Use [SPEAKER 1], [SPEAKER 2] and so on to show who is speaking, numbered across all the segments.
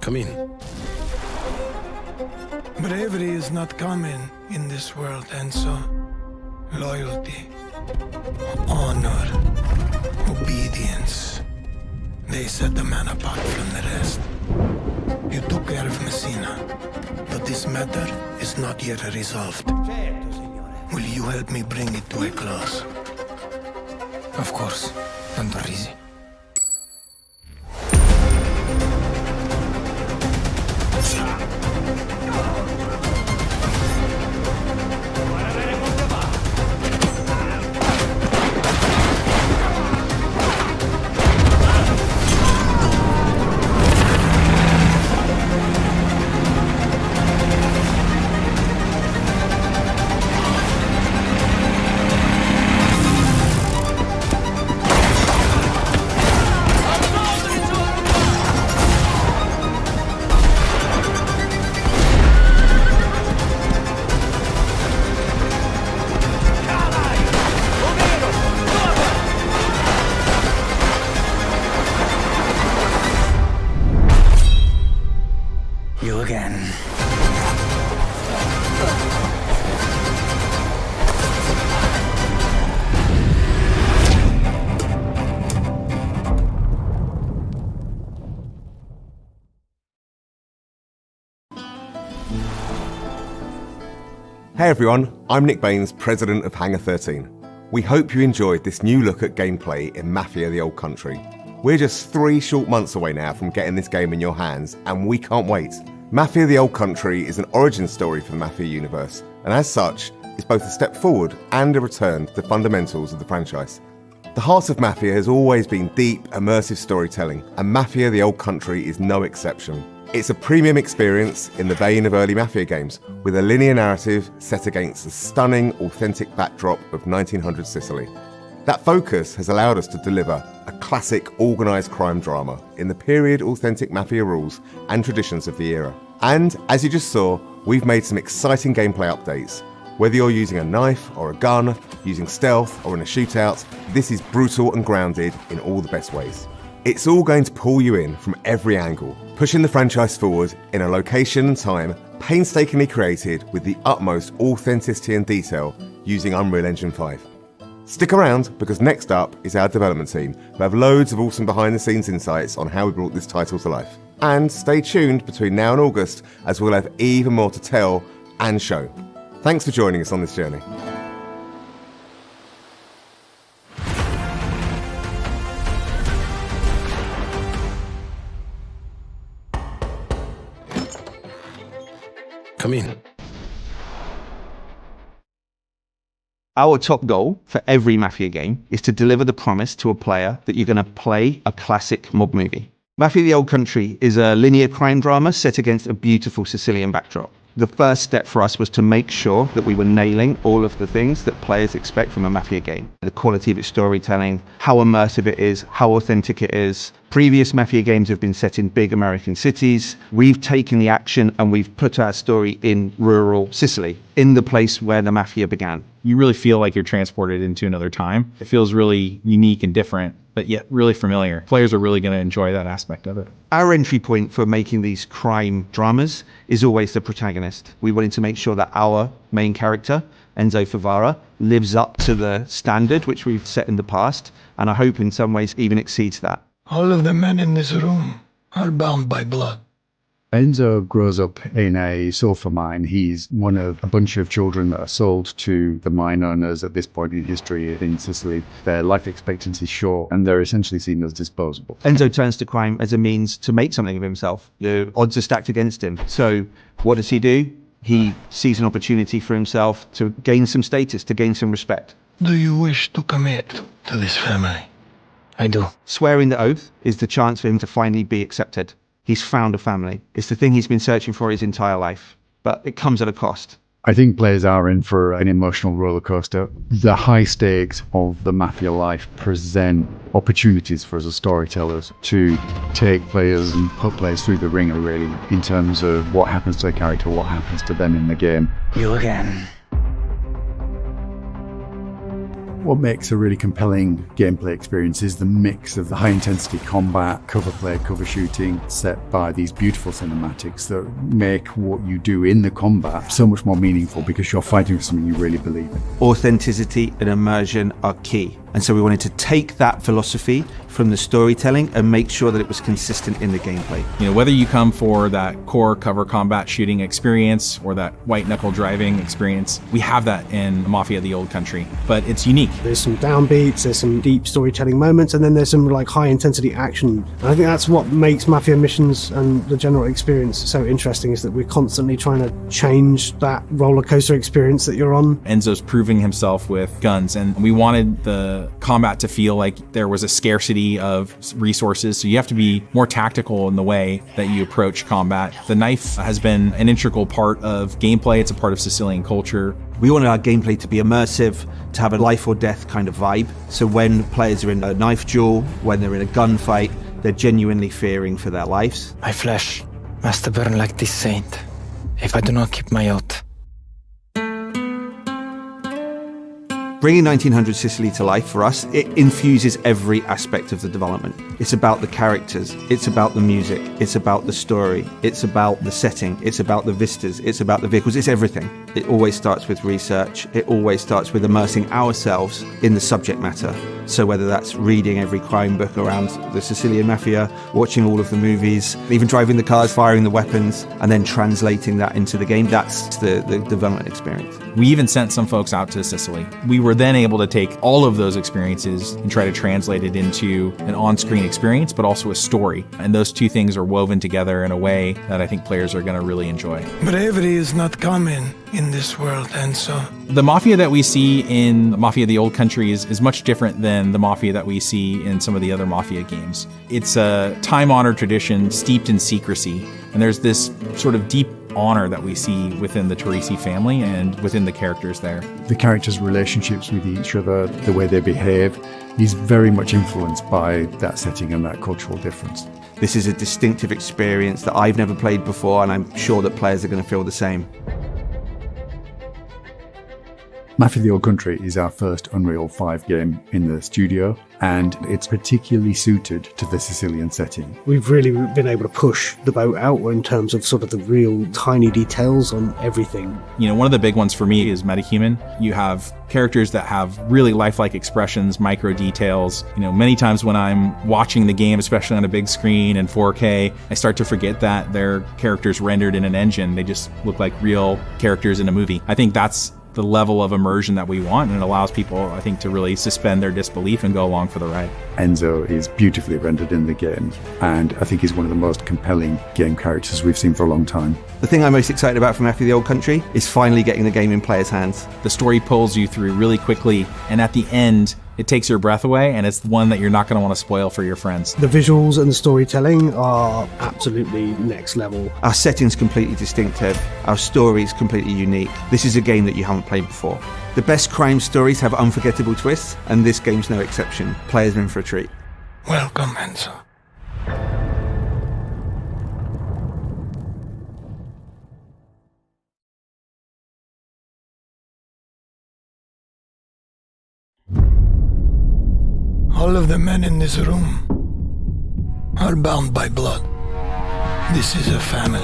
[SPEAKER 1] Come in.
[SPEAKER 2] Bravery is not common in this world, Enzo. Loyalty, honor, obedience. They set the man apart from the rest. You took care of Messina, but this matter is not yet resolved. Will you help me bring it to a close?
[SPEAKER 3] Of course, Don Rizzi. You again.
[SPEAKER 4] Hey everyone, I'm Nick Baines, President of Hangar 13. We hope you enjoyed this new look at gameplay in Mafia the Old Country. We're just 3 short months away now from getting this game in your hands, and we can't wait. Mafia the Old Country is an origin story for the Mafia universe, and as such, is both a step forward and a return to the fundamentals of the franchise. The heart of Mafia has always been deep, immersive storytelling, and Mafia the Old Country is no exception. It's a premium experience in the vein of early Mafia games, with a linear narrative set against the stunning, authentic backdrop of 1900 Sicily. That focus has allowed us to deliver a classic organised crime drama in the period authentic Mafia rules and traditions of the era. And as you just saw, we've made some exciting gameplay updates. Whether you're using a knife or a gun, using stealth or in a shootout, this is brutal and grounded in all the best ways. It's all going to pull you in from every angle, pushing the franchise forward in a location and time painstakingly created with the utmost authenticity and detail using Unreal Engine 5. Stick around, because next up is our development team, who have loads of awesome behind-the-scenes insights on how we brought this title to life. And stay tuned between now and August, as we'll have even more to tell and show. Thanks for joining us on this journey.
[SPEAKER 1] Come in.
[SPEAKER 5] Our top goal for every Mafia game is to deliver the promise to a player that you're going to play a classic mob movie. Mafia the Old Country is a linear crime drama set against a beautiful Sicilian backdrop. The first step for us was to make sure that we were nailing all of the things that players expect from a Mafia game. The quality of its storytelling, how immersive it is, how authentic it is. Previous Mafia games have been set in big American cities. We've taken the action and we've put our story in rural Sicily, in the place where the Mafia began.
[SPEAKER 6] You really feel like you're transported into another time. It feels really unique and different, but yet really familiar. Players are really going to enjoy that aspect of it.
[SPEAKER 5] Our entry point for making these crime dramas is always the protagonist. We wanted to make sure that our main character, Enzo Favara, lives up to the standard which we've set in the past, and I hope in some ways even exceeds that.
[SPEAKER 2] All of the men in this room are bound by blood.
[SPEAKER 7] Enzo grows up in a sulfur mine. He's one of a bunch of children that are sold to the mine owners at this point in history in Sicily. Their life expectancy is short and they're essentially seen as disposable.
[SPEAKER 5] Enzo turns to crime as a means to make something of himself. The odds are stacked against him. So what does he do? He sees an opportunity for himself to gain some status, to gain some respect.
[SPEAKER 2] Do you wish to commit to this family? I do.
[SPEAKER 5] Swearing the oath is the chance for him to finally be accepted. He's found a family. It's the thing he's been searching for his entire life, but it comes at a cost.
[SPEAKER 7] I think players are in for an emotional roller coaster. The high stakes of the Mafia life present opportunities for us as storytellers to take players and put players through the ringer, really, in terms of what happens to their character, what happens to them in the game.
[SPEAKER 3] You again.
[SPEAKER 7] What makes a really compelling gameplay experience is the mix of the high-intensity combat, cover play, cover shooting, set by these beautiful cinematics that make what you do in the combat so much more meaningful because you're fighting for something you really believe in.
[SPEAKER 5] Authenticity and immersion are key. And so we wanted to take that philosophy from the storytelling and make sure that it was consistent in the gameplay.
[SPEAKER 6] You know, whether you come for that core cover combat shooting experience or that white knuckle driving experience, we have that in Mafia: The Old Country, but it's unique.
[SPEAKER 1] There's some downbeats, there's some deep storytelling moments, and then there's some like high intensity action. And I think that's what makes Mafia missions and the general experience so interesting, is that we're constantly trying to change that roller coaster experience that you're on.
[SPEAKER 6] Enzo's proving himself with guns, and we wanted the combat to feel like there was a scarcity of resources, so you have to be more tactical in the way that you approach combat. The knife has been an integral part of gameplay. It's a part of Sicilian culture.
[SPEAKER 5] We wanted our gameplay to be immersive, to have a life or death kind of vibe. So when players are in a knife duel, when they're in a gunfight, they're genuinely fearing for their lives.
[SPEAKER 3] My flesh must burn like this saint if I do not keep my oath.
[SPEAKER 5] Bringing 1900 Sicily to life for us, it infuses every aspect of the development. It's about the characters, it's about the music, it's about the story, it's about the setting, it's about the vistas, it's about the vehicles, it's everything. It always starts with research, it always starts with immersing ourselves in the subject matter. So whether that's reading every crime book around the Sicilian Mafia, watching all of the movies, even driving the cars, firing the weapons, and then translating that into the game, that's the development experience.
[SPEAKER 6] We even sent some folks out to Sicily. We were then able to take all of those experiences and try to translate it into an on-screen experience, but also a story. And those two things are woven together in a way that I think players are going to really enjoy.
[SPEAKER 2] Bravery is not common in this world, and so
[SPEAKER 6] The Mafia that we see in Mafia: The Old Country is much different than the Mafia that we see in some of the other Mafia games. It's a time-honored tradition steeped in secrecy, and there's this sort of deep honor that we see within the Teresi family and within the characters there.
[SPEAKER 7] The characters' relationships with each other, the way they behave, is very much influenced by that setting and that cultural difference.
[SPEAKER 5] This is a distinctive experience that I've never played before, and I'm sure that players are going to feel the same.
[SPEAKER 7] Mafia: The Old Country is our first Unreal 5 game in the studio, and it's particularly suited to the Sicilian setting.
[SPEAKER 1] We've really been able to push the boat out in terms of sort of the real tiny details on everything.
[SPEAKER 6] You know, one of the big ones for me is metahuman. You have characters that have really lifelike expressions, micro details. You know, many times when I'm watching the game, especially on a big screen in 4K, I start to forget that they're characters rendered in an engine. They just look like real characters in a movie. I think that's the level of immersion that we want, and it allows people, I think, to really suspend their disbelief and go along for the ride.
[SPEAKER 7] Enzo is beautifully rendered in the game, and I think he's one of the most compelling game characters we've seen for a long time.
[SPEAKER 5] The thing I'm most excited about from Mafia: The Old Country is finally getting the game in players' hands.
[SPEAKER 6] The story pulls you through really quickly, and at the end, it takes your breath away, and it's one that you're not going to want to spoil for your friends.
[SPEAKER 1] The visuals and the storytelling are absolutely next level.
[SPEAKER 5] Our setting's completely distinctive, our story's completely unique. This is a game that you haven't played before. The best crime stories have unforgettable twists, and this game's no exception. Players are in for a treat.
[SPEAKER 2] welcome, Enzo. All of the men in this room are bound by blood. This is a family.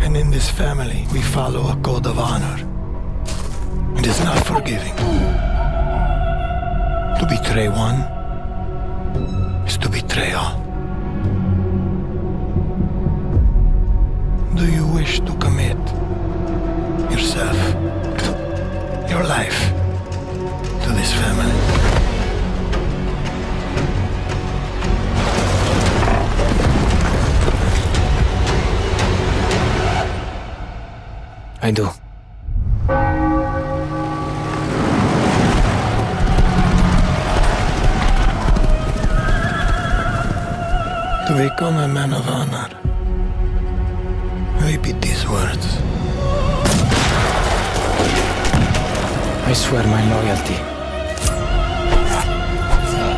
[SPEAKER 2] And in this family, we follow a code of honor. It is not forgiving. To betray one is to betray all. Do you wish to commit yourself, your life, to this family?
[SPEAKER 3] I do.
[SPEAKER 2] To become a man of honor, repeat these words.
[SPEAKER 3] I swear my loyalty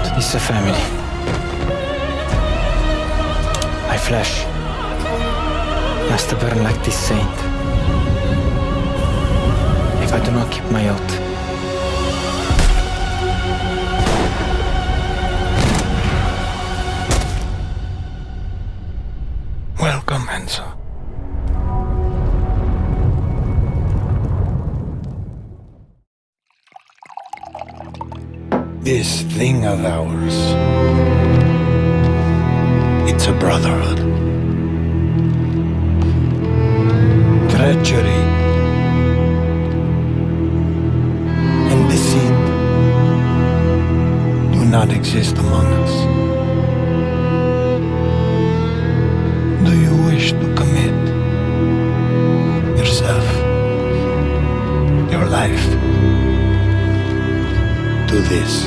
[SPEAKER 3] to this family. My flesh must burn like this saint if I do not keep my oath.
[SPEAKER 2] commencer. This thing of ours, it's a brotherhood. Treachery and deceit do not exist among us. Do you wish to commit yourself, your life, to this?